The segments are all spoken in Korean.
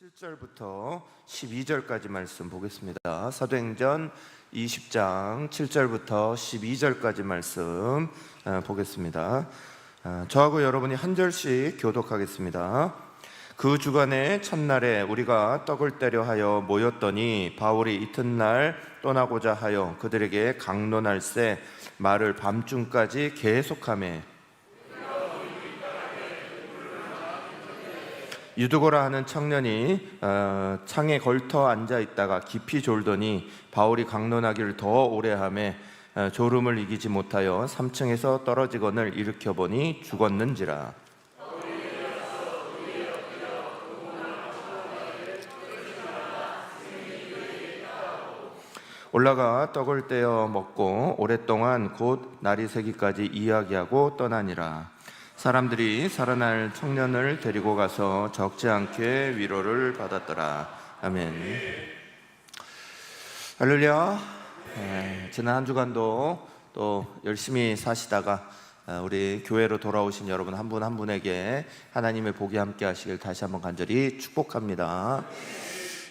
7절부터 12절까지 말씀 보겠습니다. 사도행전 20장 7절부터 12절까지 말씀 보겠습니다. 저하고 여러분이 한 절씩 교독하겠습니다. 그 주간의 첫날에 우리가 떡을 떼려 하여 모였더니 바울이 이튿날 떠나고자 하여 그들에게 강론할세 말을 밤중까지 계속하며 유두고라 하는 청년이 창에 걸터 앉아 있다가 깊이 졸더니 바울이 강론하기를 더 오래 하매 졸음을 이기지 못하여 3층에서 떨어지거늘 일으켜 보니 죽었는지라. 올라가 떡을 떼어 먹고 오랫동안 곧 날이 새기까지 이야기하고 떠나니라. 사람들이 살아날 청년을 데리고 가서 적지 않게 위로를 받았더라. 아멘. 할렐루야. 지난 한 주간도 또 열심히 사시다가 우리 교회로 돌아오신 여러분 한 분 한 분에게 하나님의 복이 함께 하시길 다시 한번 간절히 축복합니다.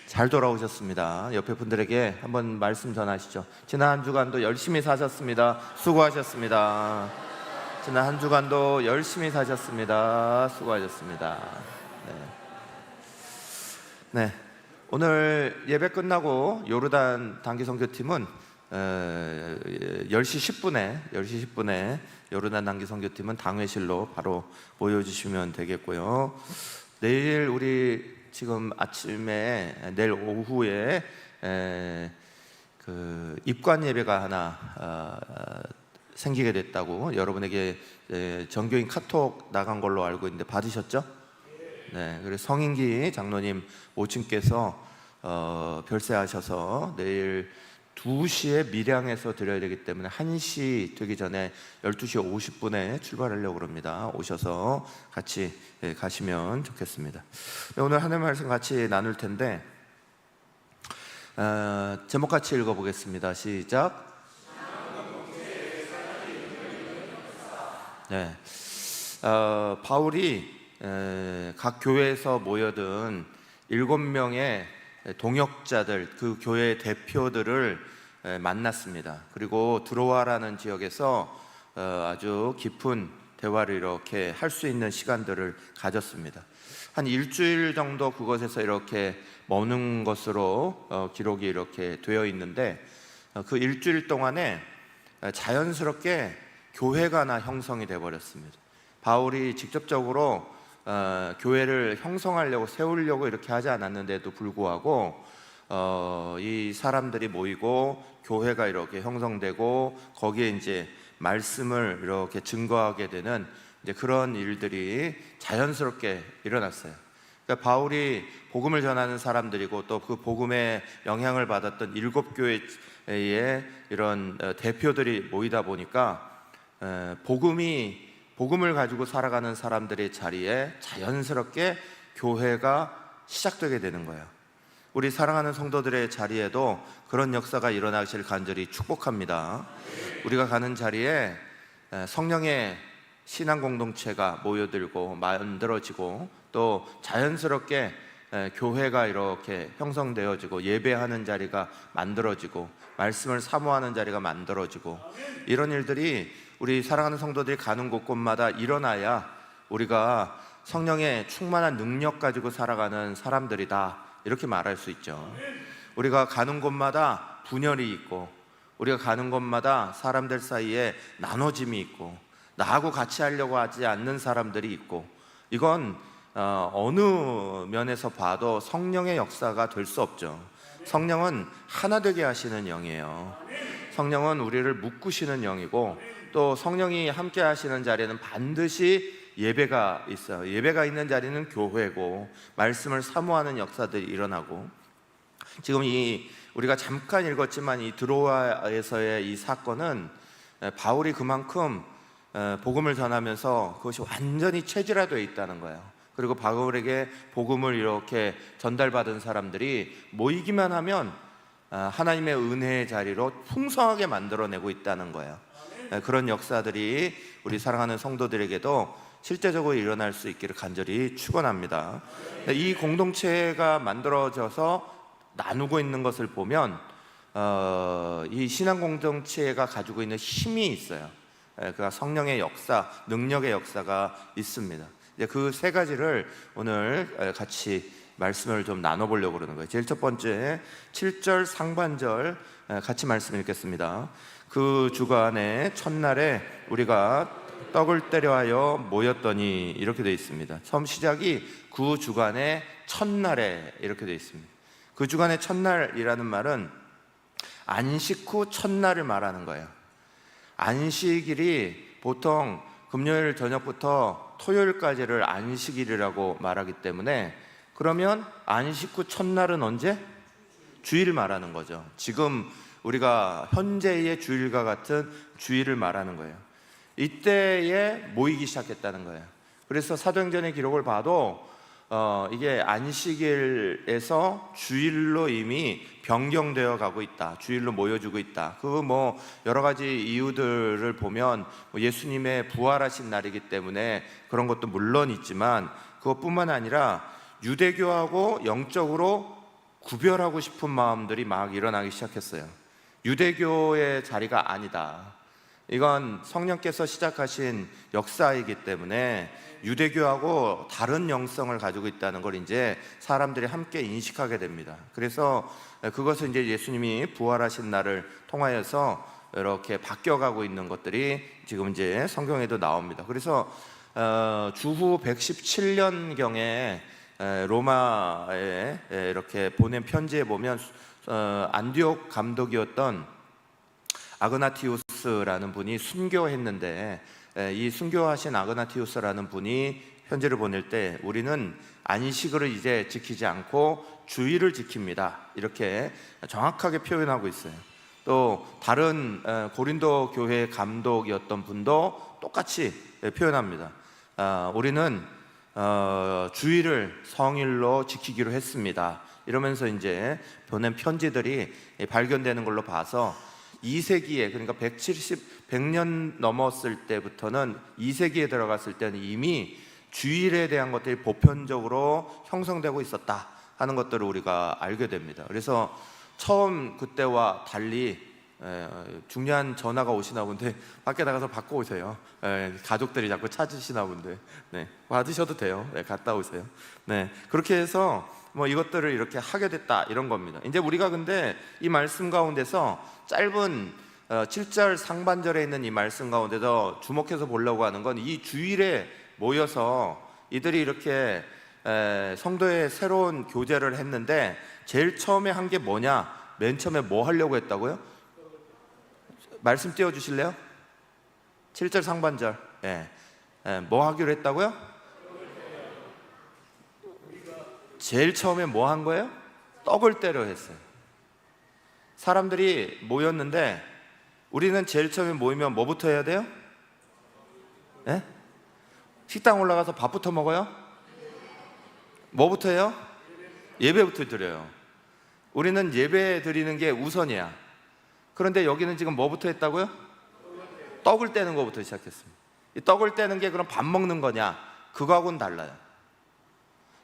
잘 돌아오셨습니다. 옆에 분들에게 한번 말씀 전하시죠. 지난 한 주간도 열심히 사셨습니다. 수고하셨습니다. 지난 한 주간도 열심히 사셨습니다. 수고하셨습니다. 네. 오늘 예배 끝나고 요르단 단기 선교팀은 10시 10분에 요르단 단기 선교팀은 당회실로 바로 모여주시면 되겠고요. 내일 우리 지금 아침에 내일 오후에 그 입관 예배가 하나 생기게 됐다고 여러분에게 정교인 카톡 나간 걸로 알고 있는데 받으셨죠? 네, 그래서 성인기 장로님 모친께서 별세하셔서 내일 2시에 밀양에서 드려야 되기 때문에 1시 되기 전에 12시 50분에 출발하려고 합니다. 오셔서 같이 가시면 좋겠습니다. 오늘 하나님의 말씀 같이 나눌 텐데 제목 같이 읽어보겠습니다. 시작. 네, 바울이 각 교회에서 모여든 7명의 동역자들, 그 교회의 대표들을 만났습니다. 그리고 드로아라는 지역에서 아주 깊은 대화를 이렇게 할 수 있는 시간들을 가졌습니다. 한 일주일 정도 그곳에서 이렇게 머문 것으로 기록이 이렇게 되어 있는데 그 일주일 동안에 자연스럽게 교회가 하나 형성이 되어버렸습니다. 바울이 직접적으로 교회를 형성하려고 세우려고 이렇게 하지 않았는데도 불구하고 이 사람들이 모이고 교회가 이렇게 형성되고 거기에 이제 말씀을 이렇게 증거하게 되는 이제 그런 일들이 자연스럽게 일어났어요. 그러니까 바울이 복음을 전하는 사람들이고 또 그 복음에 영향을 받았던 7교회의 이런 대표들이 모이다 보니까 복음을 가지고 살아가는 사람들의 자리에 자연스럽게 교회가 시작되게 되는 거예요. 우리 사랑하는 성도들의 자리에도 그런 역사가 일어나기를 간절히 축복합니다. 우리가 가는 자리에 성령의 신앙 공동체가 모여들고 만들어지고 또 자연스럽게 교회가 이렇게 형성되어지고 예배하는 자리가 만들어지고 말씀을 사모하는 자리가 만들어지고 이런 일들이 우리 사랑하는 성도들이 가는 곳곳마다 일어나야 우리가 성령의 충만한 능력 가지고 살아가는 사람들이다 이렇게 말할 수 있죠. 우리가 가는 곳마다 분열이 있고 우리가 가는 곳마다 사람들 사이에 나눠짐이 있고 나하고 같이 하려고 하지 않는 사람들이 있고 이건 어느 면에서 봐도 성령의 역사가 될 수 없죠. 성령은 하나 되게 하시는 영이에요. 성령은 우리를 묶으시는 영이고 또 성령이 함께 하시는 자리에는 반드시 예배가 있어요. 예배가 있는 자리는 교회고 말씀을 사모하는 역사들이 일어나고 지금 우리가 잠깐 읽었지만 이 드로아에서의 이 사건은 바울이 그만큼 복음을 전하면서 그것이 완전히 체질화되어 있다는 거예요. 그리고 바울에게 복음을 이렇게 전달받은 사람들이 모이기만 하면 하나님의 은혜의 자리로 풍성하게 만들어내고 있다는 거예요. 그런 역사들이 우리 사랑하는 성도들에게도 실제적으로 일어날 수 있기를 간절히 축원합니다. 이 공동체가 만들어져서 나누고 있는 것을 보면 이 신앙 공동체가 가지고 있는 힘이 있어요. 그러니까 성령의 역사, 능력의 역사가 있습니다. 그 세 가지를 오늘 같이 말씀을 좀 나눠보려고 그러는 거예요. 제일 첫 번째 7절 상반절 같이 말씀 읽겠습니다. 그 주간의 첫날에 우리가 떡을 떼려 하여 모였더니, 이렇게 되어 있습니다. 처음 시작이 그 주간의 첫날에 이렇게 되어 있습니다. 그 주간의 첫날이라는 말은 안식 후 첫날을 말하는 거예요. 안식일이 보통 금요일 저녁부터 토요일까지를 안식일이라고 말하기 때문에, 그러면 안식 후 첫날은 언제? 주일 말하는 거죠. 지금 우리가 현재의 주일과 같은 주일을 말하는 거예요. 이때에 모이기 시작했다는 거예요. 그래서 사도행전의 기록을 봐도 이게 안식일에서 주일로 이미 변경되어 가고 있다, 주일로 모여주고 있다. 그 여러 가지 이유들을 보면 예수님의 부활하신 날이기 때문에 그런 것도 물론 있지만, 그것뿐만 아니라 유대교하고 영적으로 구별하고 싶은 마음들이 막 일어나기 시작했어요. 유대교의 자리가 아니다, 이건 성령께서 시작하신 역사이기 때문에 유대교하고 다른 영성을 가지고 있다는 걸 이제 사람들이 함께 인식하게 됩니다. 그래서 그것을 이제 예수님이 부활하신 날을 통하여서 이렇게 바뀌어가고 있는 것들이 지금 이제 성경에도 나옵니다. 그래서 주후 117년경에 로마에 이렇게 보낸 편지에 보면 안디옥 감독이었던 아그나티우스라는 분이 순교했는데, 이 순교하신 아그나티우스라는 분이 편지를 보낼 때 우리는 안식을 이제 지키지 않고 주일을 지킵니다, 이렇게 정확하게 표현하고 있어요. 또 다른 고린도 교회 감독이었던 분도 똑같이 표현합니다. 우리는 주일을 성일로 지키기로 했습니다, 이러면서 이제 보낸 편지들이 발견되는 걸로 봐서 2세기에, 그러니까 100년 넘었을 때부터는 2세기에 들어갔을 때는 이미 주일에 대한 것들이 보편적으로 형성되고 있었다 하는 것들을 우리가 알게 됩니다. 그래서 처음 그때와 달리 중요한 전화가 오시나 본데 밖에 나가서 받고 오세요. 가족들이 자꾸 찾으시나 본데 받으셔도 돼요. 갔다 오세요. 그렇게 해서 이것들을 이렇게 하게 됐다, 이런 겁니다. 이제 우리가 근데 이 말씀 가운데서 짧은 7절 상반절에 있는 이 말씀 가운데서 주목해서 보려고 하는 건, 이 주일에 모여서 이들이 이렇게 성도의 새로운 교제를 했는데 제일 처음에 한 게 뭐냐? 맨 처음에 뭐 하려고 했다고요? 말씀 띄워주실래요? 7절 상반절. 뭐 하기로 했다고요? 제일 처음에 뭐 한 거예요? 떡을 떼려 했어요. 사람들이 모였는데, 우리는 제일 처음에 모이면 뭐부터 해야 돼요? 식당 올라가서 밥부터 먹어요? 뭐부터 해요? 예배부터 드려요. 우리는 예배 드리는 게 우선이야. 그런데 여기는 지금 뭐부터 했다고요? 떡을 떼는 것부터 시작했습니다. 이 떡을 떼는 게 그럼 밥 먹는 거냐? 그거하고는 달라요.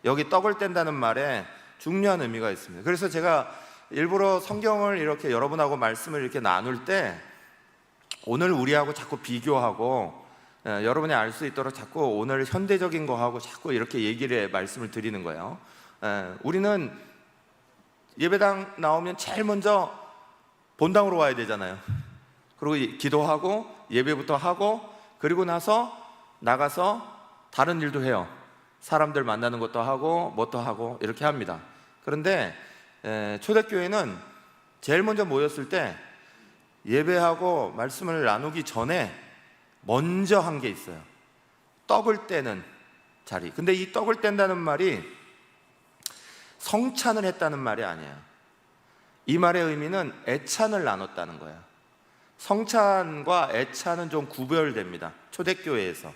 여기 떡을 뗀다는 말에 중요한 의미가 있습니다. 그래서 제가 일부러 성경을 이렇게 여러분하고 말씀을 이렇게 나눌 때 오늘 우리하고 자꾸 비교하고 여러분이 알 수 있도록 자꾸 오늘 현대적인 거하고 자꾸 이렇게 말씀을 드리는 거예요. 우리는 예배당 나오면 제일 먼저 본당으로 와야 되잖아요. 그리고 기도하고 예배부터 하고, 그리고 나서 나가서 다른 일도 해요. 사람들 만나는 것도 하고 뭣도 하고 이렇게 합니다. 그런데 초대교회는 제일 먼저 모였을 때 예배하고 말씀을 나누기 전에 먼저 한 게 있어요. 떡을 떼는 자리. 근데 이 떡을 뗀다는 말이 성찬을 했다는 말이 아니에요. 이 말의 의미는 애찬을 나눴다는 거예요. 성찬과 애찬은 좀 구별됩니다. 초대교회에서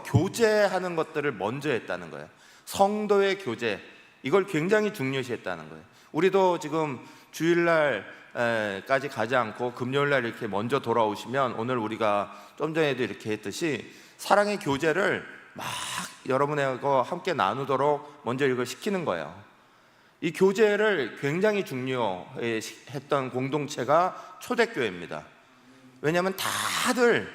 교제하는 것들을 먼저 했다는 거예요. 성도의 교제, 이걸 굉장히 중요시했다는 거예요. 우리도 지금 주일날까지 가지 않고 금요일날 이렇게 먼저 돌아오시면, 오늘 우리가 좀 전에도 이렇게 했듯이 사랑의 교제를 막 여러분하고 함께 나누도록 먼저 이걸 시키는 거예요. 이 교제를 굉장히 중요했던 공동체가 초대교회입니다. 왜냐하면 다들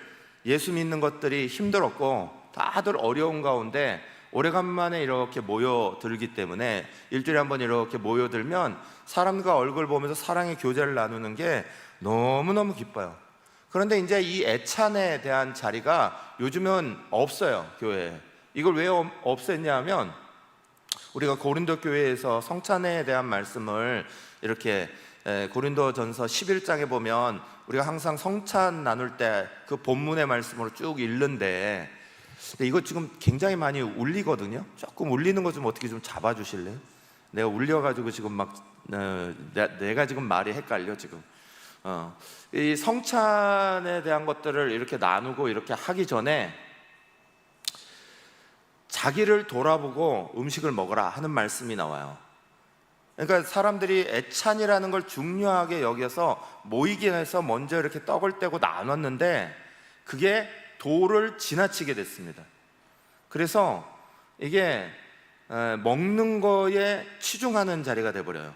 예수 믿는 것들이 힘들었고 다들 어려운 가운데 오래간만에 이렇게 모여들기 때문에 일주일에 한 번 이렇게 모여들면 사람과 얼굴 보면서 사랑의 교제를 나누는 게 너무너무 기뻐요. 그런데 이제 이 애찬에 대한 자리가 요즘은 없어요, 교회에. 이걸 왜 없앴냐 하면 우리가 고린도 교회에서 성찬에 대한 말씀을 이렇게 고린도전서 11장에 보면 우리가 항상 성찬 나눌 때 그 본문의 말씀으로 쭉 읽는데 이거 지금 굉장히 많이 울리거든요. 조금 울리는 거 좀 어떻게 좀 잡아주실래요? 내가 울려가지고 지금 막 내가 지금 말이 헷갈려 지금. 이 성찬에 대한 것들을 이렇게 나누고 이렇게 하기 전에 자기를 돌아보고 음식을 먹어라 하는 말씀이 나와요. 그러니까 사람들이 애찬이라는 걸 중요하게 여겨서 모이기 위해서 먼저 이렇게 떡을 떼고 나눴는데 그게 도를 지나치게 됐습니다. 그래서 이게 먹는 거에 치중하는 자리가 돼버려요.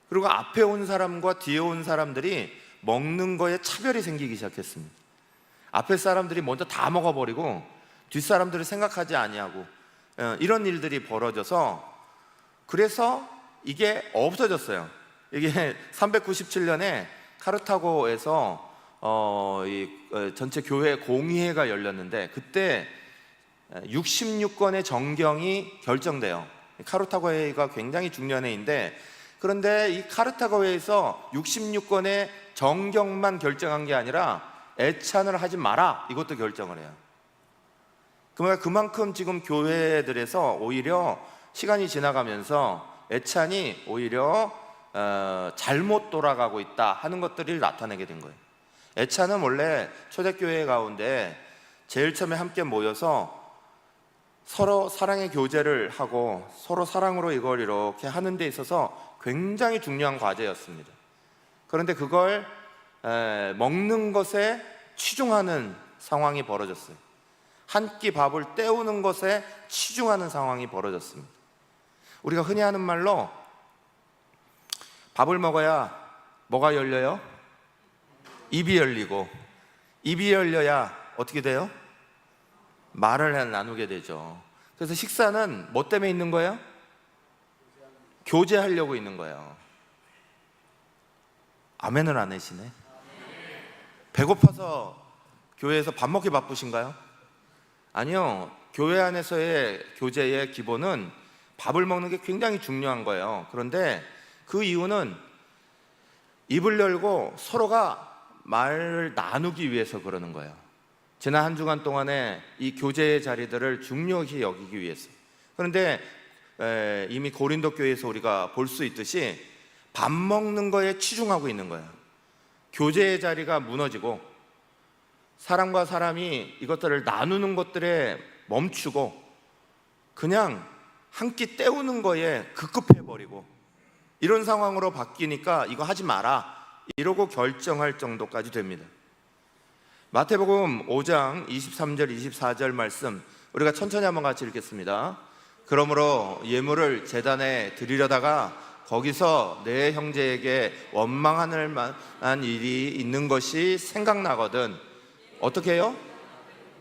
그리고 앞에 온 사람과 뒤에 온 사람들이 먹는 거에 차별이 생기기 시작했습니다. 앞에 사람들이 먼저 다 먹어버리고 뒷사람들을 생각하지 아니하고 이런 일들이 벌어져서 그래서 이게 없어졌어요. 이게 397년에 카르타고에서 전체 교회 공의회가 열렸는데 그때 66권의 정경이 결정돼요. 카르타고 회의가 굉장히 중요한 회의인데 그런데 이 카르타고 회의에서 66권의 정경만 결정한 게 아니라 애찬을 하지 마라 이것도 결정을 해요. 그러니까 그만큼 지금 교회들에서 오히려 시간이 지나가면서 애찬이 오히려 잘못 돌아가고 있다 하는 것들을 나타내게 된 거예요. 애찬은 원래 초대교회 가운데 제일 처음에 함께 모여서 서로 사랑의 교제를 하고 서로 사랑으로 이걸 이렇게 하는 데 있어서 굉장히 중요한 과제였습니다. 그런데 그걸 먹는 것에 치중하는 상황이 벌어졌어요. 한 끼 밥을 때우는 것에 치중하는 상황이 벌어졌습니다. 우리가 흔히 하는 말로 밥을 먹어야 뭐가 열려요? 입이 열리고 입이 열려야 어떻게 돼요? 말을 나누게 되죠. 그래서 식사는 뭐 때문에 있는 거예요? 교제하려고 있는 거예요. 아멘을 안 하시네. 배고파서 교회에서 밥 먹기 바쁘신가요? 아니요. 교회 안에서의 교제의 기본은 밥을 먹는 게 굉장히 중요한 거예요. 그런데 그 이유는 입을 열고 서로가 말을 나누기 위해서 그러는 거예요. 지난 한 주간 동안에 이 교제의 자리들을 중요히 여기기 위해서. 그런데 이미 고린도 교회에서 우리가 볼 수 있듯이 밥 먹는 거에 치중하고 있는 거예요. 교제의 자리가 무너지고 사람과 사람이 이것들을 나누는 것들에 멈추고 그냥 한 끼 때우는 거에 급급해버리고 이런 상황으로 바뀌니까 이거 하지 마라 이러고 결정할 정도까지 됩니다. 마태복음 5장 23절 24절 말씀 우리가 천천히 한번 같이 읽겠습니다. 그러므로 예물을 제단에 드리려다가 거기서 내 형제에게 원망할 만한 일이 있는 것이 생각나거든 어떻게 해요?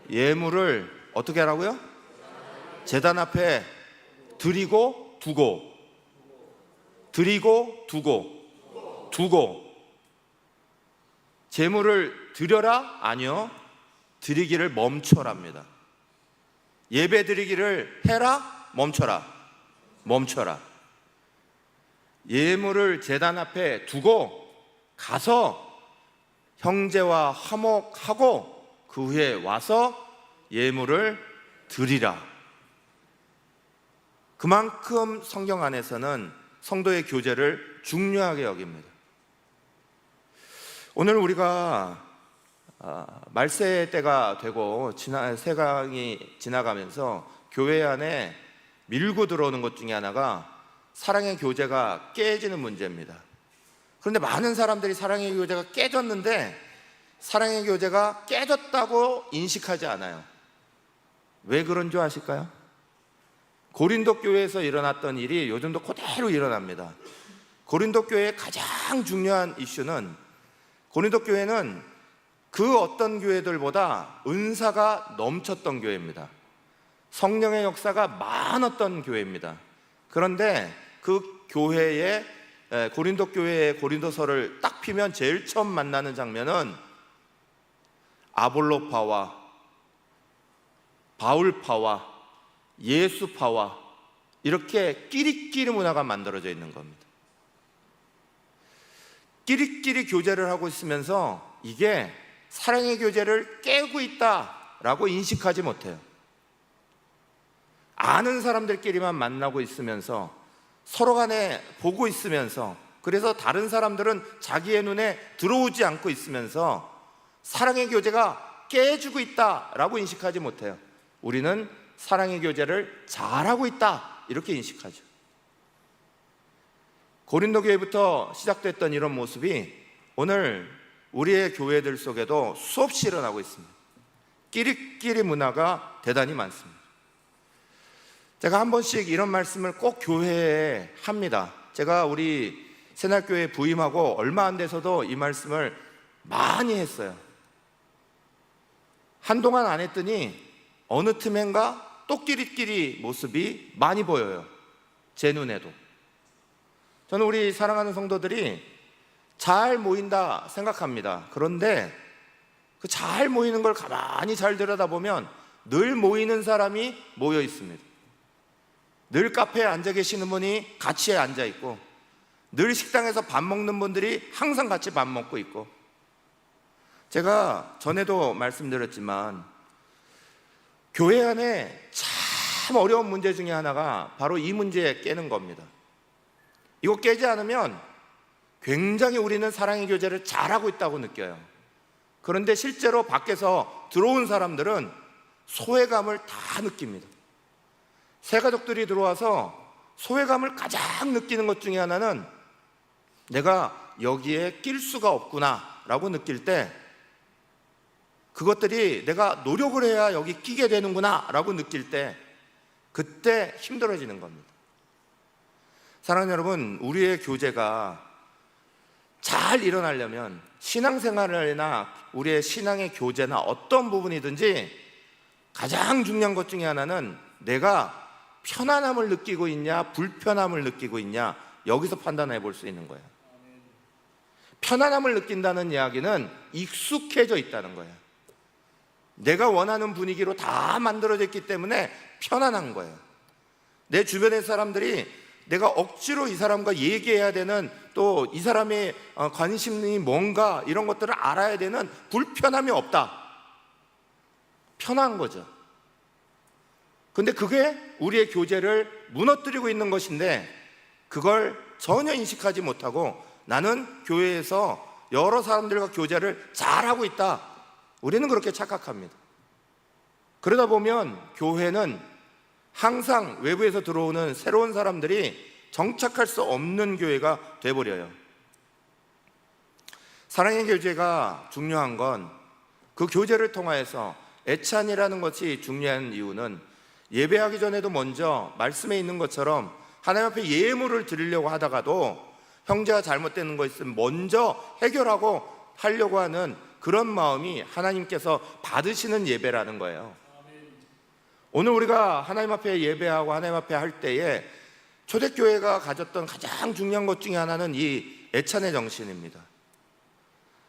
예물을 어떻게 하라고요? 제단 앞에 드리고 두고 제물을 드려라? 아니요. 드리기를 멈춰랍니다. 예배 드리기를 해라? 멈춰라. 예물을 제단 앞에 두고 가서 형제와 화목하고 그 후에 와서 예물을 드리라. 그만큼 성경 안에서는 성도의 교제를 중요하게 여깁니다. 오늘 우리가 말세 때가 되고 세강이 지나가면서 교회 안에 밀고 들어오는 것 중에 하나가 사랑의 교제가 깨지는 문제입니다. 그런데 많은 사람들이 사랑의 교제가 깨졌는데 사랑의 교제가 깨졌다고 인식하지 않아요. 왜 그런 줄 아실까요? 고린도 교회에서 일어났던 일이 요즘도 그대로 일어납니다. 고린도 교회의 가장 중요한 이슈는, 고린도 교회는 그 어떤 교회들보다 은사가 넘쳤던 교회입니다. 성령의 역사가 많았던 교회입니다. 그런데 그 교회의, 고린도 교회의 고린도서를 딱 피면 제일 처음 만나는 장면은 아볼로파와 바울파와 예수파와 이렇게 끼리끼리 문화가 만들어져 있는 겁니다. 끼리끼리 교제를 하고 있으면서 이게 사랑의 교제를 깨고 있다라고 인식하지 못해요. 아는 사람들끼리만 만나고 있으면서 서로 간에 보고 있으면서, 그래서 다른 사람들은 자기의 눈에 들어오지 않고 있으면서 사랑의 교제가 깨지고 있다라고 인식하지 못해요. 우리는 사랑의 교제를 잘하고 있다 이렇게 인식하죠. 고린도 교회부터 시작됐던 이런 모습이 오늘 우리의 교회들 속에도 수없이 일어나고 있습니다. 끼리끼리 문화가 대단히 많습니다. 제가 한 번씩 이런 말씀을 꼭 교회에 합니다. 제가 우리 새날교회에 부임하고 얼마 안 돼서도 이 말씀을 많이 했어요. 한동안 안 했더니 어느 틈엔가 또 끼리끼리 모습이 많이 보여요. 제 눈에도. 저는 우리 사랑하는 성도들이 잘 모인다 생각합니다. 그런데 그 잘 모이는 걸 가만히 잘 들여다보면 늘 모이는 사람이 모여 있습니다. 늘 카페에 앉아 계시는 분이 같이 앉아 있고, 늘 식당에서 밥 먹는 분들이 항상 같이 밥 먹고 있고, 제가 전에도 말씀드렸지만 교회 안에 참 어려운 문제 중에 하나가 바로 이 문제 깨는 겁니다. 이거 깨지 않으면 굉장히 우리는 사랑의 교제를 잘하고 있다고 느껴요. 그런데 실제로 밖에서 들어온 사람들은 소외감을 다 느낍니다. 새 가족들이 들어와서 소외감을 가장 느끼는 것 중에 하나는 내가 여기에 낄 수가 없구나 라고 느낄 때, 그것들이 내가 노력을 해야 여기 끼게 되는구나 라고 느낄 때, 그때 힘들어지는 겁니다. 사랑하는 여러분, 우리의 교제가 잘 일어나려면 신앙생활이나 우리의 신앙의 교제나 어떤 부분이든지 가장 중요한 것 중에 하나는 내가 편안함을 느끼고 있냐 불편함을 느끼고 있냐, 여기서 판단해 볼 수 있는 거예요. 편안함을 느낀다는 이야기는 익숙해져 있다는 거예요. 내가 원하는 분위기로 다 만들어져 있기 때문에 편안한 거예요. 내 주변의 사람들이 내가 억지로 이 사람과 얘기해야 되는, 또 이 사람의 관심이 뭔가 이런 것들을 알아야 되는 불편함이 없다. 편한 거죠. 근데 그게 우리의 교제를 무너뜨리고 있는 것인데, 그걸 전혀 인식하지 못하고 나는 교회에서 여러 사람들과 교제를 잘하고 있다, 우리는 그렇게 착각합니다. 그러다 보면 교회는 항상 외부에서 들어오는 새로운 사람들이 정착할 수 없는 교회가 돼버려요. 사랑의 교제가 중요한 건, 그 교제를 통하여서 애찬이라는 것이 중요한 이유는, 예배하기 전에도 먼저 말씀에 있는 것처럼 하나님 앞에 예물을 드리려고 하다가도 형제가 잘못되는 거 있으면 먼저 해결하고 하려고 하는 그런 마음이 하나님께서 받으시는 예배라는 거예요. 오늘 우리가 하나님 앞에 예배하고 하나님 앞에 할 때에 초대교회가 가졌던 가장 중요한 것 중에 하나는 이 애찬의 정신입니다.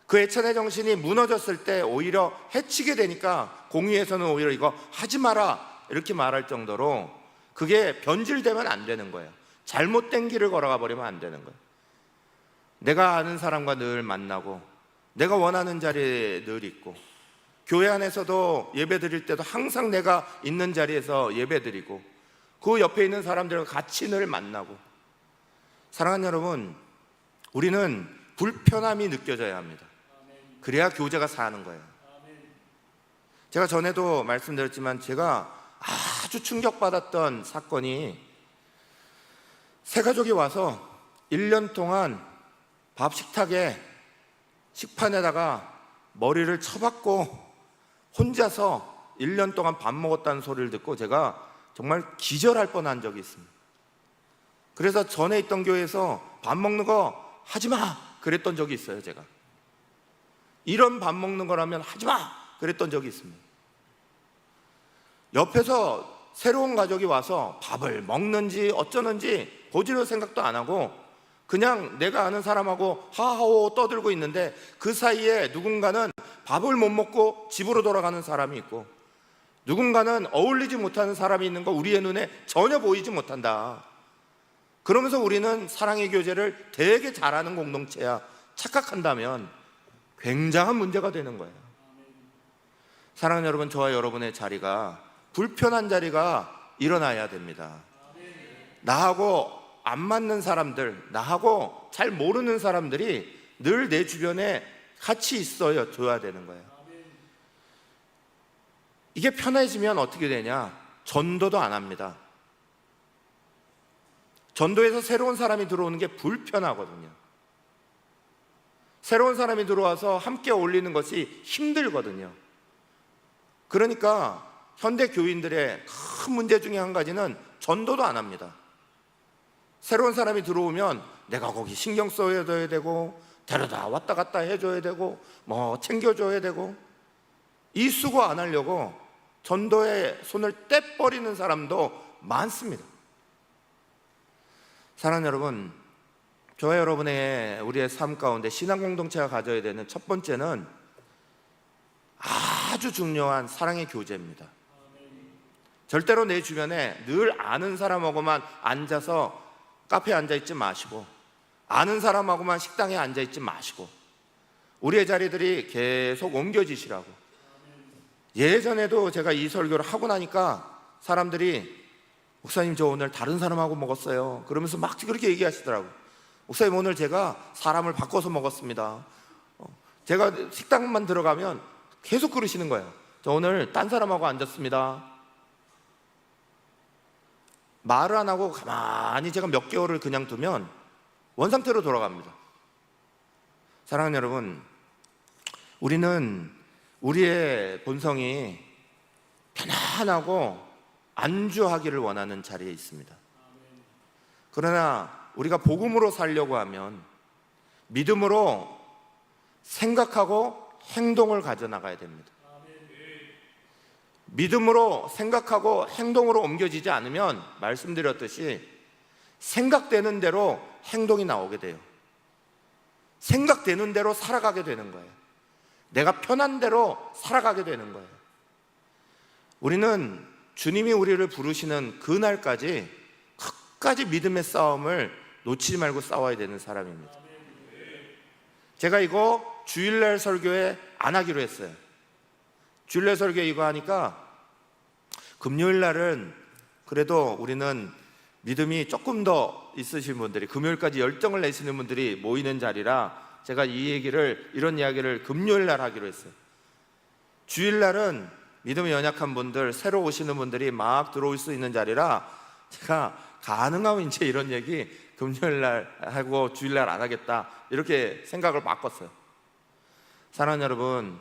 그 애찬의 정신이 무너졌을 때 오히려 해치게 되니까 공의에서는 오히려 이거 하지 마라 이렇게 말할 정도로, 그게 변질되면 안 되는 거예요. 잘못된 길을 걸어가 버리면 안 되는 거예요. 내가 아는 사람과 늘 만나고, 내가 원하는 자리에 늘 있고, 교회 안에서도 예배 드릴 때도 항상 내가 있는 자리에서 예배 드리고, 그 옆에 있는 사람들과 같이 늘 만나고. 사랑하는 여러분, 우리는 불편함이 느껴져야 합니다. 그래야 교제가 사는 거예요. 제가 전에도 말씀드렸지만 제가 아주 충격받았던 사건이, 새 가족이 와서 1년 동안 밥 식탁에 식판에다가 머리를 쳐박고 혼자서 1년 동안 밥 먹었다는 소리를 듣고 제가 정말 기절할 뻔한 적이 있습니다. 그래서 전에 있던 교회에서 밥 먹는 거 하지 마 그랬던 적이 있어요. 제가 이런 밥 먹는 거라면 하지 마 그랬던 적이 있습니다. 옆에서 새로운 가족이 와서 밥을 먹는지 어쩌는지 보지를 생각도 안 하고 그냥 내가 아는 사람하고 하하호 떠들고 있는데 그 사이에 누군가는 밥을 못 먹고 집으로 돌아가는 사람이 있고 누군가는 어울리지 못하는 사람이 있는 거 우리의 눈에 전혀 보이지 못한다. 그러면서 우리는 사랑의 교제를 되게 잘하는 공동체야 착각한다면 굉장한 문제가 되는 거예요. 사랑하는 여러분, 저와 여러분의 자리가 불편한 자리가 일어나야 됩니다. 나하고 안 맞는 사람들, 나하고 잘 모르는 사람들이 늘 내 주변에 같이 있어야 줘야 되는 거예요. 이게 편해지면 어떻게 되냐? 전도도 안 합니다. 전도에서 새로운 사람이 들어오는 게 불편하거든요. 새로운 사람이 들어와서 함께 어울리는 것이 힘들거든요. 그러니까 현대 교인들의 큰 문제 중에 한 가지는 전도도 안 합니다. 새로운 사람이 들어오면 내가 거기 신경 써야 되고 데려다 왔다 갔다 해줘야 되고 뭐 챙겨줘야 되고 이 수고 안 하려고 전도에 손을 떼버리는 사람도 많습니다. 사랑하는 여러분, 저와 여러분의 우리의 삶 가운데 신앙 공동체가 가져야 되는 첫 번째는 아주 중요한 사랑의 교제입니다. 절대로 내 주변에 늘 아는 사람하고만 앉아서 카페에 앉아있지 마시고 아는 사람하고만 식당에 앉아있지 마시고 우리의 자리들이 계속 옮겨지시라고. 예전에도 제가 이 설교를 하고 나니까 사람들이 목사님 저 오늘 다른 사람하고 먹었어요 그러면서 막 그렇게 얘기하시더라고요. 목사님 오늘 제가 사람을 바꿔서 먹었습니다. 제가 식당만 들어가면 계속 그러시는 거예요. 저 오늘 딴 사람하고 앉았습니다. 말을 안 하고 가만히 제가 몇 개월을 그냥 두면 원상태로 돌아갑니다. 사랑하는 여러분, 우리는 우리의 본성이 편안하고 안주하기를 원하는 자리에 있습니다. 그러나 우리가 복음으로 살려고 하면 믿음으로 생각하고 행동을 가져나가야 됩니다. 믿음으로 생각하고 행동으로 옮겨지지 않으면 말씀드렸듯이 생각되는 대로 행동이 나오게 돼요. 생각되는 대로 살아가게 되는 거예요. 내가 편한 대로 살아가게 되는 거예요. 우리는 주님이 우리를 부르시는 그날까지 끝까지 믿음의 싸움을 놓치지 말고 싸워야 되는 사람입니다. 제가 이거 주일날 설교에 안 하기로 했어요. 주일날 설교 이거 하니까 금요일날은 그래도 우리는 믿음이 조금 더 있으신 분들이 금요일까지 열정을 내시는 분들이 모이는 자리라 제가 이런 이야기를 금요일날 하기로 했어요. 주일날은 믿음이 연약한 분들, 새로 오시는 분들이 막 들어올 수 있는 자리라 제가 가능하면 이제 이런 얘기 금요일날 하고 주일날 안 하겠다 이렇게 생각을 바꿨어요. 사랑하는 여러분,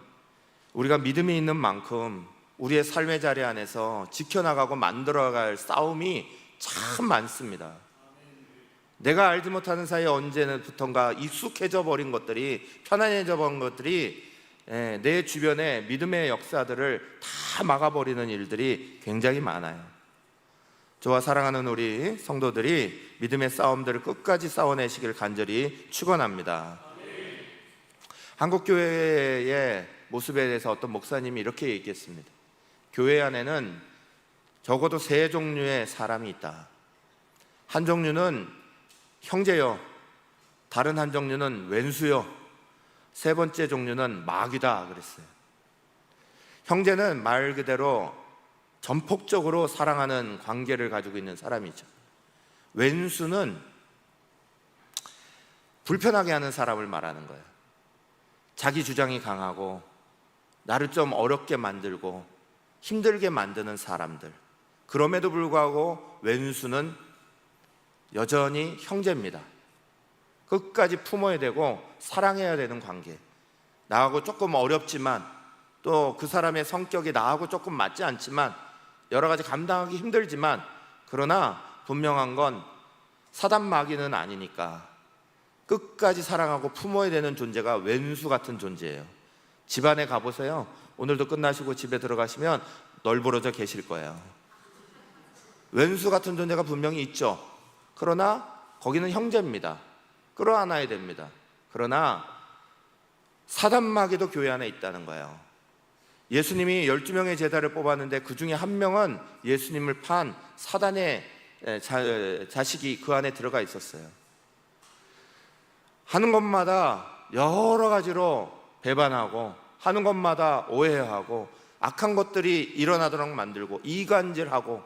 우리가 믿음이 있는 만큼 우리의 삶의 자리 안에서 지켜나가고 만들어갈 싸움이 참 많습니다. 내가 알지 못하는 사이에 언제부턴가 익숙해져 버린 것들이, 편안해져 버린 것들이 내 주변에 믿음의 역사들을 다 막아버리는 일들이 굉장히 많아요. 저와 사랑하는 우리 성도들이 믿음의 싸움들을 끝까지 싸워내시길 간절히 축원합니다. 한국교회의 모습에 대해서 어떤 목사님이 이렇게 얘기했습니다. 교회 안에는 적어도 세 종류의 사람이 있다. 한 종류는 형제요, 다른 한 종류는 왼수요, 세 번째 종류는 마귀다 그랬어요. 형제는 말 그대로 전폭적으로 사랑하는 관계를 가지고 있는 사람이죠. 왼수는 불편하게 하는 사람을 말하는 거예요. 자기 주장이 강하고 나를 좀 어렵게 만들고 힘들게 만드는 사람들. 그럼에도 불구하고 왼수는 여전히 형제입니다. 끝까지 품어야 되고 사랑해야 되는 관계. 나하고 조금 어렵지만 또 그 사람의 성격이 나하고 조금 맞지 않지만 여러 가지 감당하기 힘들지만, 그러나 분명한 건 사단 마귀는 아니니까 끝까지 사랑하고 품어야 되는 존재가 왼수 같은 존재예요. 집안에 가보세요. 오늘도 끝나시고 집에 들어가시면 널브러져 계실 거예요. 왼수 같은 존재가 분명히 있죠. 그러나 거기는 형제입니다. 끌어안아야 됩니다. 그러나 사단 마귀도 교회 안에 있다는 거예요. 예수님이 12명의 제자를 뽑았는데 그 중에 한 명은 예수님을 판 사단의 자식이 그 안에 들어가 있었어요. 하는 것마다 여러 가지로 배반하고, 하는 것마다 오해하고, 악한 것들이 일어나도록 만들고, 이간질하고,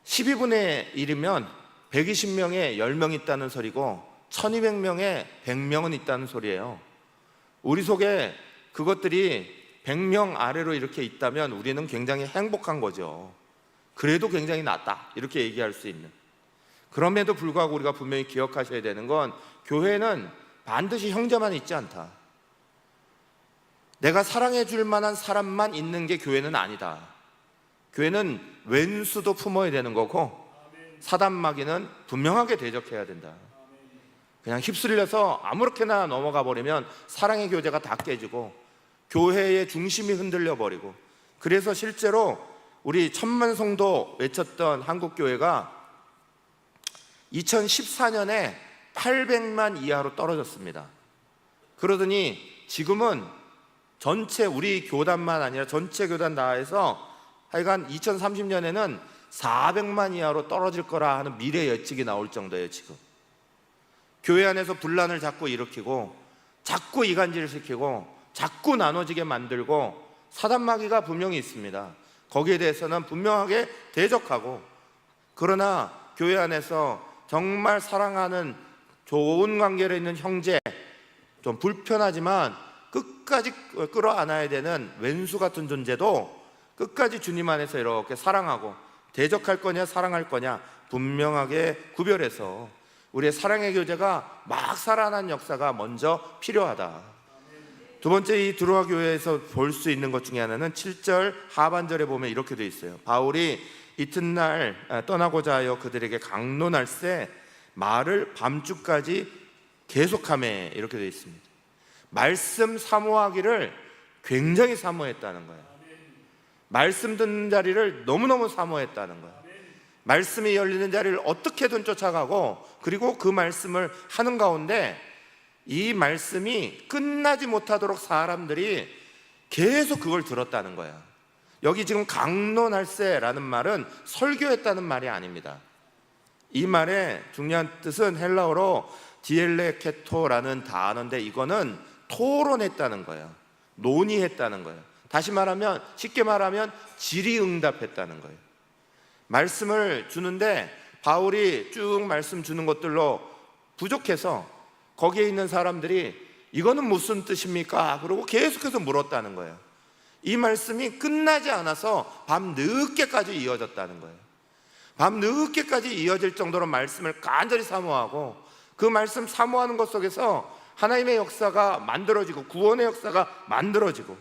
12분의 1이면 120명에 10명 있다는 소리고 1200명에 100명은 있다는 소리예요. 우리 속에 그것들이 100명 아래로 이렇게 있다면 우리는 굉장히 행복한 거죠. 그래도 굉장히 낫다, 이렇게 얘기할 수 있는. 그럼에도 불구하고 우리가 분명히 기억하셔야 되는 건, 교회는 반드시 형제만 있지 않다. 내가 사랑해 줄 만한 사람만 있는 게 교회는 아니다. 교회는 왼수도 품어야 되는 거고, 사단 마귀는 분명하게 대적해야 된다. 그냥 휩쓸려서 아무렇게나 넘어가 버리면 사랑의 교제가 다 깨지고 교회의 중심이 흔들려 버리고, 그래서 실제로 우리 천만 성도 외쳤던 한국교회가 2014년에 800만 이하로 떨어졌습니다. 그러더니 지금은 전체 우리 교단만 아니라 전체 교단 다 해서 하여간 2030년에는 400만 이하로 떨어질 거라 하는 미래 예측이 나올 정도예요. 지금 교회 안에서 분란을 자꾸 일으키고, 자꾸 이간질을 시키고, 자꾸 나눠지게 만들고, 사단 마귀가 분명히 있습니다. 거기에 대해서는 분명하게 대적하고, 그러나 교회 안에서 정말 사랑하는 좋은 관계로 있는 형제, 좀 불편하지만 끝까지 끌어안아야 되는 왼수 같은 존재도 끝까지 주님 안에서 이렇게 사랑하고, 대적할 거냐 사랑할 거냐 분명하게 구별해서 우리의 사랑의 교제가 막 살아난 역사가 먼저 필요하다. 두 번째, 이 드로아 교회에서 볼 수 있는 것 중에 하나는 7절 하반절에 보면 이렇게 되어 있어요. 바울이 이튿날 떠나고자 하여 그들에게 강론할세 말을 밤중까지 계속하매, 이렇게 되어 있습니다. 말씀 사모하기를 굉장히 사모했다는 거예요. 말씀 듣는 자리를 너무너무 사모했다는 거예요. 말씀이 열리는 자리를 어떻게든 쫓아가고, 그리고 그 말씀을 하는 가운데 이 말씀이 끝나지 못하도록 사람들이 계속 그걸 들었다는 거예요. 여기 지금 강론할세라는 말은 설교했다는 말이 아닙니다. 이 말의 중요한 뜻은 헬라어로 디엘레케토라는 단어인데, 이거는 토론했다는 거예요. 논의했다는 거예요. 다시 말하면, 쉽게 말하면 질의응답했다는 거예요. 말씀을 주는데 바울이 쭉 말씀 주는 것들로 부족해서 거기에 있는 사람들이 이거는 무슨 뜻입니까? 그러고 계속해서 물었다는 거예요. 이 말씀이 끝나지 않아서 밤 늦게까지 이어졌다는 거예요. 밤 늦게까지 이어질 정도로 말씀을 간절히 사모하고, 그 말씀 사모하는 것 속에서 하나님의 역사가 만들어지고 구원의 역사가 만들어지고,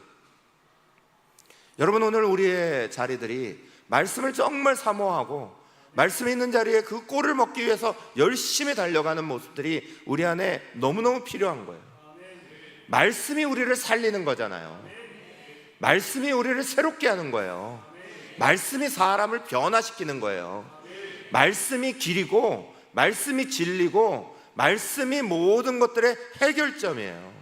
여러분 오늘 우리의 자리들이 말씀을 정말 사모하고 말씀이 있는 자리에 그 꼴을 먹기 위해서 열심히 달려가는 모습들이 우리 안에 너무너무 필요한 거예요. 말씀이 우리를 살리는 거잖아요. 말씀이 우리를 새롭게 하는 거예요. 말씀이 사람을 변화시키는 거예요. 말씀이 길이고, 말씀이 진리고, 말씀이 모든 것들의 해결점이에요.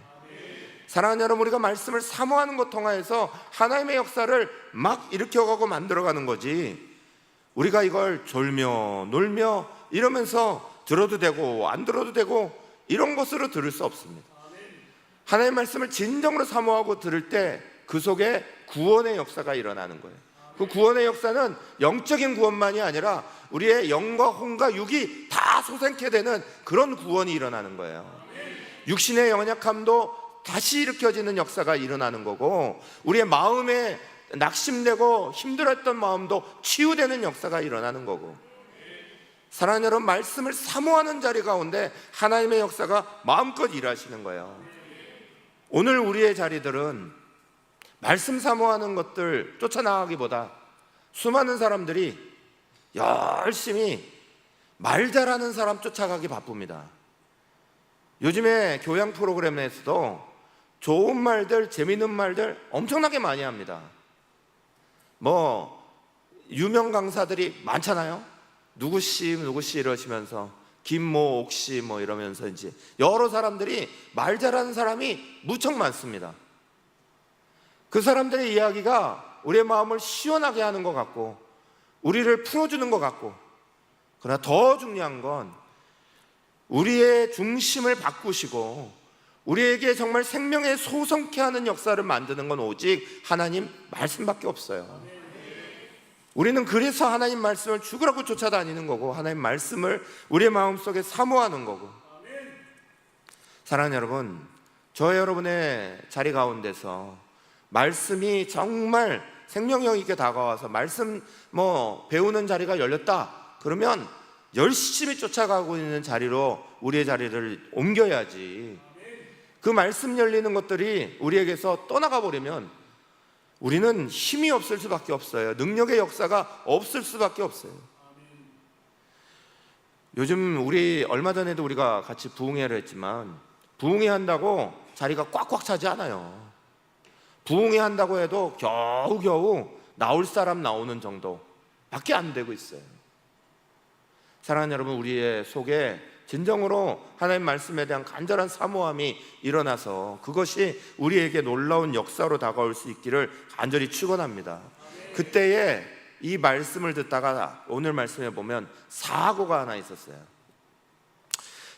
사랑하는 여러분, 우리가 말씀을 사모하는 것 통하여서 하나님의 역사를 막 일으켜가고 만들어가는 거지, 우리가 이걸 졸며 놀며 이러면서 들어도 되고 안 들어도 되고 이런 것으로 들을 수 없습니다. 하나님의 말씀을 진정으로 사모하고 들을 때 그 속에 구원의 역사가 일어나는 거예요. 그 구원의 역사는 영적인 구원만이 아니라 우리의 영과 혼과 육이 다 솟아나게 되는 그런 구원이 일어나는 거예요. 육신의 연약함도 다시 일으켜지는 역사가 일어나는 거고, 우리의 마음에 낙심되고 힘들었던 마음도 치유되는 역사가 일어나는 거고, 사랑하는 여러분, 말씀을 사모하는 자리 가운데 하나님의 역사가 마음껏 일하시는 거예요. 오늘 우리의 자리들은 말씀 사모하는 것들 쫓아나가기보다 수많은 사람들이 열심히 말 잘하는 사람 쫓아가기 바쁩니다. 요즘에 교양 프로그램에서도 좋은 말들, 재미있는 말들 엄청나게 많이 합니다. 유명 강사들이 많잖아요. 누구씨 이러시면서 김모, 옥씨 이러면서 이제 여러 사람들이 말 잘하는 사람이 무척 많습니다. 그 사람들의 이야기가 우리의 마음을 시원하게 하는 것 같고 우리를 풀어주는 것 같고, 그러나 더 중요한 건 우리의 중심을 바꾸시고 우리에게 정말 생명의 소성케 하는 역사를 만드는 건 오직 하나님 말씀밖에 없어요. 우리는 그래서 하나님 말씀을 죽으라고 쫓아다니는 거고 하나님 말씀을 우리의 마음속에 사모하는 거고. 사랑하는 여러분, 저 여러분의 자리 가운데서 말씀이 정말 생명력 있게 다가와서 말씀 배우는 자리가 열렸다 그러면 열심히 쫓아가고 있는 자리로 우리의 자리를 옮겨야지, 그 말씀 열리는 것들이 우리에게서 떠나가 버리면 우리는 힘이 없을 수밖에 없어요. 능력의 역사가 없을 수밖에 없어요. 요즘 얼마 전에도 우리가 같이 부흥회를 했지만 부흥회 한다고 자리가 꽉꽉 차지 않아요. 부흥회 한다고 해도 겨우겨우 나올 사람 나오는 정도밖에 안 되고 있어요. 사랑하는 여러분, 우리의 속에 진정으로 하나님 말씀에 대한 간절한 사모함이 일어나서 그것이 우리에게 놀라운 역사로 다가올 수 있기를 간절히 축원합니다. 그때에 이 말씀을 듣다가 오늘 말씀에 보면 사고가 하나 있었어요.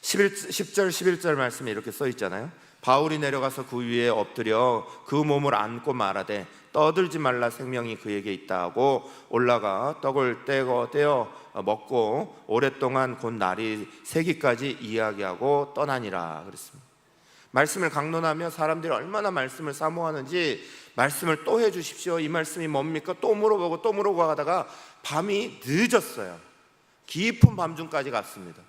10절 11절 말씀에 이렇게 써 있잖아요. 바울이 내려가서 그 위에 엎드려 그 몸을 안고 말하되 떠들지 말라, 생명이 그에게 있다 하고 올라가 떡을 떼어 먹고 오랫동안 곧 날이 새기까지 이야기하고 떠나니라 그랬습니다. 말씀을 강론하며 사람들이 얼마나 말씀을 사모하는지 말씀을 또 해주십시오, 이 말씀이 뭡니까, 또 물어보고 하다가 밤이 늦었어요. 깊은 밤중까지 갔습니다.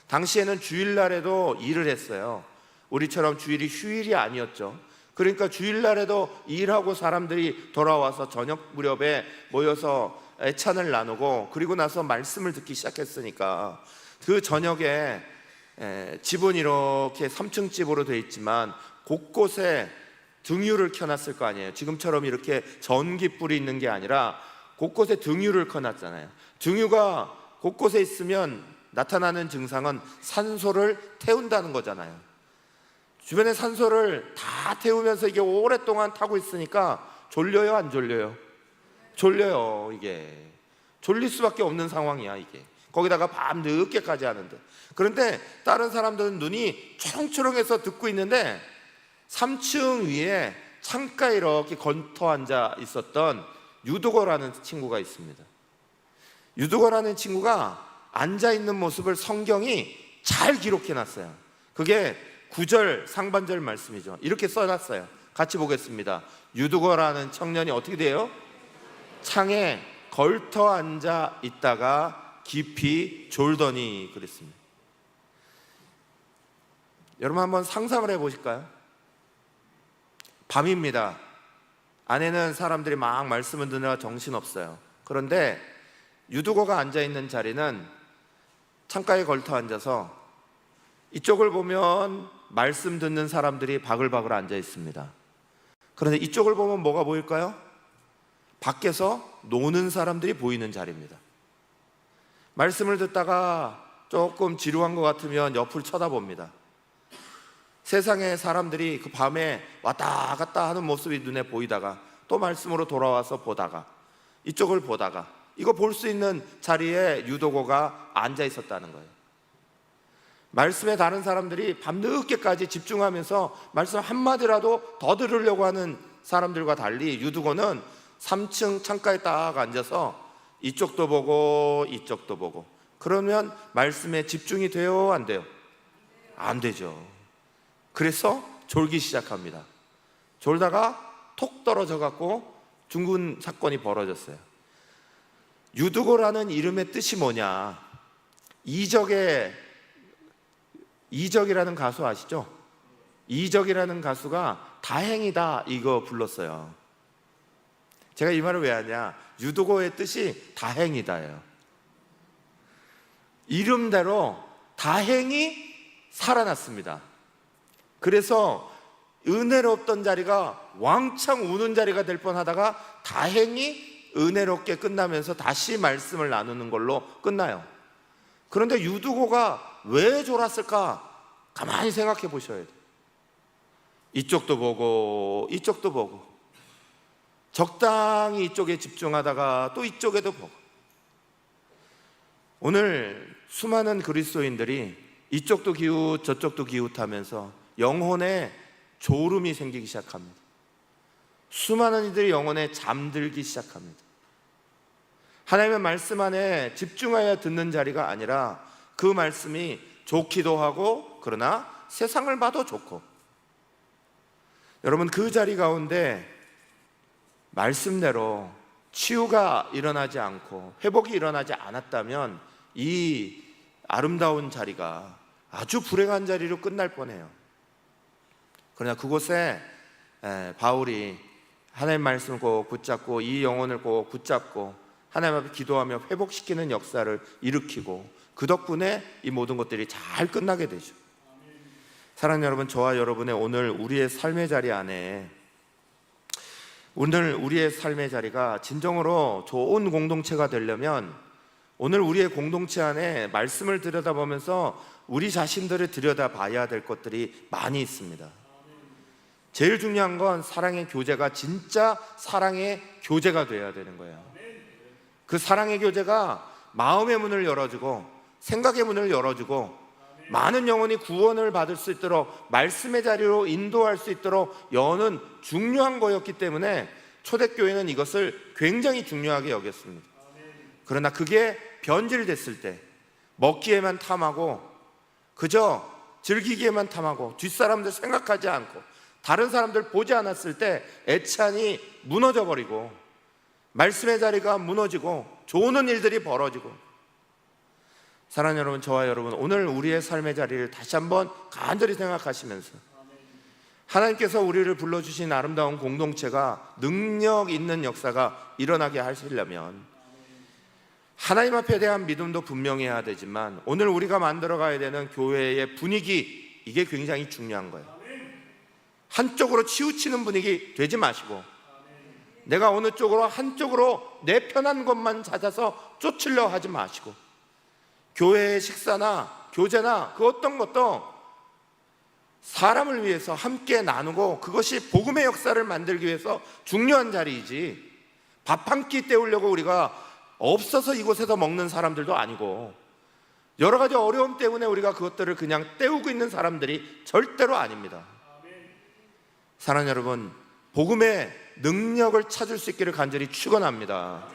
당시에는 주일날에도 일을 했어요. 우리처럼 주일이 휴일이 아니었죠. 그러니까 주일날에도 일하고 사람들이 돌아와서 저녁 무렵에 모여서 애찬을 나누고 그리고 나서 말씀을 듣기 시작했으니까 그 저녁에 집은 이렇게 3층 집으로 되어 있지만 곳곳에 등유를 켜놨을 거 아니에요. 지금처럼 이렇게 전기불이 있는 게 아니라 곳곳에 등유를 켜놨잖아요. 등유가 곳곳에 있으면 나타나는 증상은 산소를 태운다는 거잖아요. 주변에 산소를 다 태우면서 이게 오랫동안 타고 있으니까 졸려요, 안 졸려요? 졸려요. 이게 졸릴 수밖에 없는 상황이야. 이게 거기다가 밤 늦게까지 하는데, 그런데 다른 사람들은 눈이 초롱초롱해서 듣고 있는데 3층 위에 창가에 이렇게 건터 앉아 있었던 유두거라는 친구가 있습니다. 유두거라는 친구가 앉아 있는 모습을 성경이 잘 기록해 놨어요. 그게 9절 상반절 말씀이죠. 이렇게 써놨어요. 같이 보겠습니다. 유두거라는 청년이 어떻게 돼요? 창에 걸터 앉아 있다가 깊이 졸더니 그랬습니다. 여러분 한번 상상을 해보실까요? 밤입니다. 안에는 사람들이 막 말씀을 듣느라 정신없어요. 그런데 유두거가 앉아있는 자리는 창가에 걸터 앉아서 이쪽을 보면 말씀 듣는 사람들이 바글바글 앉아 있습니다. 그런데 이쪽을 보면 뭐가 보일까요? 밖에서 노는 사람들이 보이는 자리입니다. 말씀을 듣다가 조금 지루한 것 같으면 옆을 쳐다봅니다. 세상에 사람들이 그 밤에 왔다 갔다 하는 모습이 눈에 보이다가 또 말씀으로 돌아와서 보다가 이쪽을 보다가 이거 볼 수 있는 자리에 유도고가 앉아 있었다는 거예요. 말씀에 다른 사람들이 밤늦게까지 집중하면서 말씀 한마디라도 더 들으려고 하는 사람들과 달리 유두고는 3층 창가에 딱 앉아서 이쪽도 보고 이쪽도 보고. 그러면 말씀에 집중이 돼요, 안 돼요? 안 되죠. 그래서 졸기 시작합니다. 졸다가 톡 떨어져 갖고 죽은 사건이 벌어졌어요. 유두고라는 이름의 뜻이 뭐냐? 이적이라는 가수 아시죠? 이적이라는 가수가 다행이다 이거 불렀어요. 제가 이 말을 왜 하냐, 유두고의 뜻이 다행이다예요. 이름대로 다행히 살아났습니다. 그래서 은혜롭던 자리가 왕창 우는 자리가 될 뻔하다가 다행히 은혜롭게 끝나면서 다시 말씀을 나누는 걸로 끝나요. 그런데 유두고가 왜 졸았을까? 가만히 생각해 보셔야 돼요. 이쪽도 보고 이쪽도 보고, 적당히 이쪽에 집중하다가 또 이쪽에도 보고. 오늘 수많은 그리스도인들이 이쪽도 기웃 저쪽도 기웃하면서 영혼에 졸음이 생기기 시작합니다. 수많은 이들이 영혼에 잠들기 시작합니다. 하나님의 말씀 안에 집중하여 듣는 자리가 아니라 그 말씀이 좋기도 하고 그러나 세상을 봐도 좋고, 여러분 그 자리 가운데 말씀대로 치유가 일어나지 않고 회복이 일어나지 않았다면 이 아름다운 자리가 아주 불행한 자리로 끝날 뻔해요. 그러나 그곳에 바울이 하나님의 말씀을 꼭 붙잡고 이 영혼을 꼭 붙잡고 하나님 앞에 기도하며 회복시키는 역사를 일으키고, 그 덕분에 이 모든 것들이 잘 끝나게 되죠. 사랑하는 여러분, 저와 여러분의 오늘 우리의 삶의 자리 안에, 오늘 우리의 삶의 자리가 진정으로 좋은 공동체가 되려면 오늘 우리의 공동체 안에 말씀을 들여다보면서 우리 자신들을 들여다봐야 될 것들이 많이 있습니다. 제일 중요한 건 사랑의 교제가 진짜 사랑의 교제가 되어야 되는 거예요. 그 사랑의 교제가 마음의 문을 열어주고 생각의 문을 열어주고 많은 영혼이 구원을 받을 수 있도록 말씀의 자리로 인도할 수 있도록 여는 중요한 거였기 때문에 초대교회는 이것을 굉장히 중요하게 여겼습니다. 그러나 그게 변질됐을 때, 먹기에만 탐하고 그저 즐기기에만 탐하고 뒷사람들 생각하지 않고 다른 사람들 보지 않았을 때 애찬이 무너져 버리고 말씀의 자리가 무너지고 조는 일들이 벌어지고. 사랑하는 여러분, 저와 여러분, 오늘 우리의 삶의 자리를 다시 한번 간절히 생각하시면서 하나님께서 우리를 불러주신 아름다운 공동체가 능력 있는 역사가 일어나게 하시려면 하나님 앞에 대한 믿음도 분명히 해야 되지만 오늘 우리가 만들어가야 되는 교회의 분위기, 이게 굉장히 중요한 거예요. 한쪽으로 치우치는 분위기 되지 마시고 내가 어느 쪽으로 한쪽으로 내 편한 것만 찾아서 쫓으려 하지 마시고, 교회의 식사나 교제나 그 어떤 것도 사람을 위해서 함께 나누고 그것이 복음의 역사를 만들기 위해서 중요한 자리이지, 밥 한 끼 때우려고 우리가 없어서 이곳에서 먹는 사람들도 아니고 여러 가지 어려움 때문에 우리가 그것들을 그냥 때우고 있는 사람들이 절대로 아닙니다. 사랑하는 여러분, 복음의 능력을 찾을 수 있기를 간절히 축원합니다.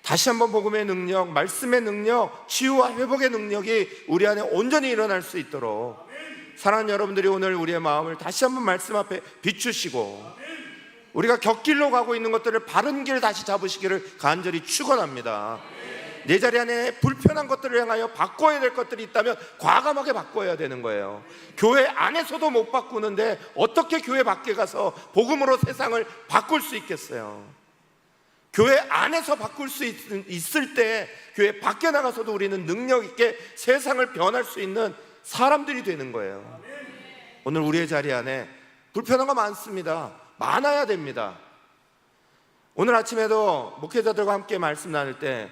다시 한번 복음의 능력, 말씀의 능력, 치유와 회복의 능력이 우리 안에 온전히 일어날 수 있도록 사랑하는 여러분들이 오늘 우리의 마음을 다시 한번 말씀 앞에 비추시고 우리가 곁길로 가고 있는 것들을 바른 길 다시 잡으시기를 간절히 축원합니다. 내 자리 안에 불편한 것들을 향하여 바꿔야 될 것들이 있다면 과감하게 바꿔야 되는 거예요. 교회 안에서도 못 바꾸는데 어떻게 교회 밖에 가서 복음으로 세상을 바꿀 수 있겠어요? 교회 안에서 바꿀 수 있을 때 교회 밖에 나가서도 우리는 능력 있게 세상을 변할 수 있는 사람들이 되는 거예요. 오늘 우리의 자리 안에 불편한 거 많습니다. 많아야 됩니다. 오늘 아침에도 목회자들과 함께 말씀 나눌 때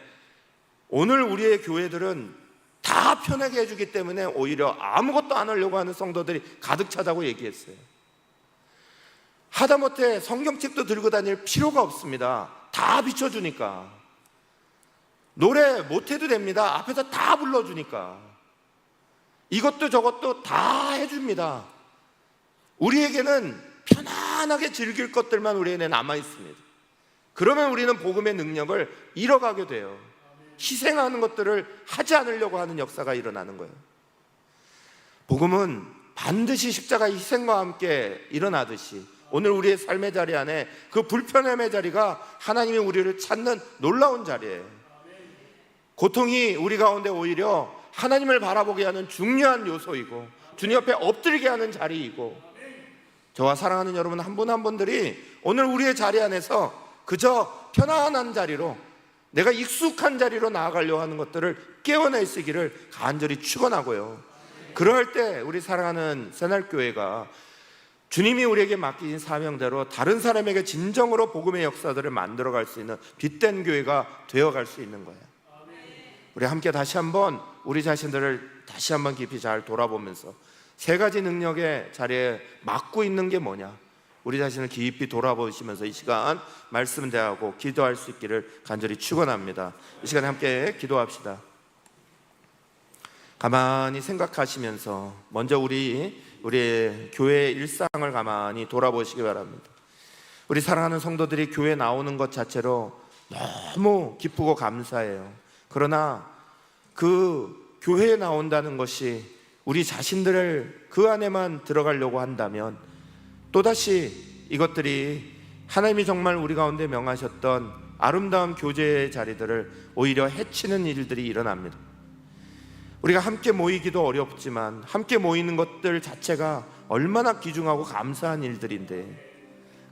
오늘 우리의 교회들은 다 편하게 해주기 때문에 오히려 아무것도 안 하려고 하는 성도들이 가득 차다고 얘기했어요. 하다못해 성경책도 들고 다닐 필요가 없습니다. 다 비춰주니까. 노래 못해도 됩니다. 앞에서 다 불러주니까. 이것도 저것도 다 해줍니다. 우리에게는 편안하게 즐길 것들만 우리에게 남아있습니다. 그러면 우리는 복음의 능력을 잃어가게 돼요. 희생하는 것들을 하지 않으려고 하는 역사가 일어나는 거예요. 복음은 반드시 십자가의 희생과 함께 일어나듯이 오늘 우리의 삶의 자리 안에 그 불편함의 자리가 하나님이 우리를 찾는 놀라운 자리예요. 고통이 우리 가운데 오히려 하나님을 바라보게 하는 중요한 요소이고 주님 옆에 엎드리게 하는 자리이고, 저와 사랑하는 여러분 한 분 한 분들이 오늘 우리의 자리 안에서 그저 편안한 자리로, 내가 익숙한 자리로 나아가려고 하는 것들을 깨어내시기를 간절히 축원하고요. 그럴 때 우리 사랑하는 새날교회가 주님이 우리에게 맡긴 사명대로 다른 사람에게 진정으로 복음의 역사들을 만들어갈 수 있는 뒷된 교회가 되어갈 수 있는 거예요. 우리 함께 다시 한번 우리 자신들을 다시 한번 깊이 잘 돌아보면서 세 가지 능력의 자리에 맡고 있는 게 뭐냐, 우리 자신을 깊이 돌아보시면서 이 시간 말씀 대하고 기도할 수 있기를 간절히 축원합니다. 이 시간에 함께 기도합시다. 가만히 생각하시면서 먼저 우리의 교회의 일상을 가만히 돌아보시기 바랍니다. 우리 사랑하는 성도들이 교회에 나오는 것 자체로 너무 기쁘고 감사해요. 그러나 그 교회에 나온다는 것이 우리 자신들을 그 안에만 들어가려고 한다면 또다시 이것들이 하나님이 정말 우리 가운데 명하셨던 아름다운 교제의 자리들을 오히려 해치는 일들이 일어납니다. 우리가 함께 모이기도 어렵지만 함께 모이는 것들 자체가 얼마나 귀중하고 감사한 일들인데,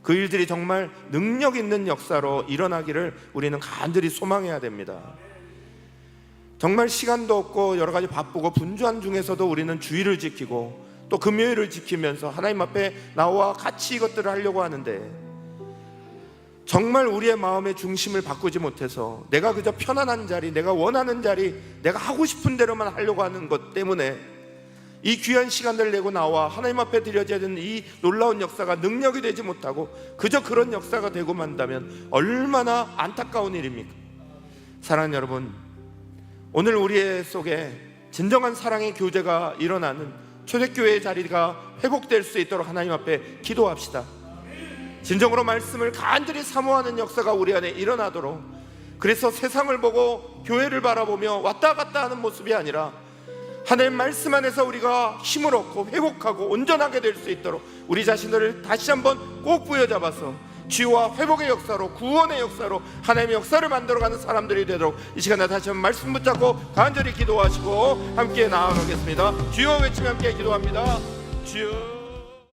그 일들이 정말 능력 있는 역사로 일어나기를 우리는 간절히 소망해야 됩니다. 정말 시간도 없고 여러 가지 바쁘고 분주한 중에서도 우리는 주일을 지키고 또 금요일을 지키면서 하나님 앞에 나와 같이 이것들을 하려고 하는데, 정말 우리의 마음의 중심을 바꾸지 못해서 내가 그저 편안한 자리, 내가 원하는 자리, 내가 하고 싶은 대로만 하려고 하는 것 때문에 이 귀한 시간을 내고 나와 하나님 앞에 드려져야 되는 이 놀라운 역사가 능력이 되지 못하고 그저 그런 역사가 되고 만다면 얼마나 안타까운 일입니까? 사랑하는 여러분, 오늘 우리의 속에 진정한 사랑의 교제가 일어나는 초대교회의 자리가 회복될 수 있도록 하나님 앞에 기도합시다. 진정으로 말씀을 간절히 사모하는 역사가 우리 안에 일어나도록, 그래서 세상을 보고 교회를 바라보며 왔다 갔다 하는 모습이 아니라 하나님 말씀 안에서 우리가 힘을 얻고 회복하고 온전하게 될 수 있도록 우리 자신들을 다시 한번 꼭 부여잡아서 치유와 회복의 역사로, 구원의 역사로 하나님의 역사를 만들어가는 사람들이 되도록 이 시간에 다시 한번 말씀 붙잡고 간절히 기도하시고 함께 나아가겠습니다. 주여 외치며 함께 기도합니다. 주여.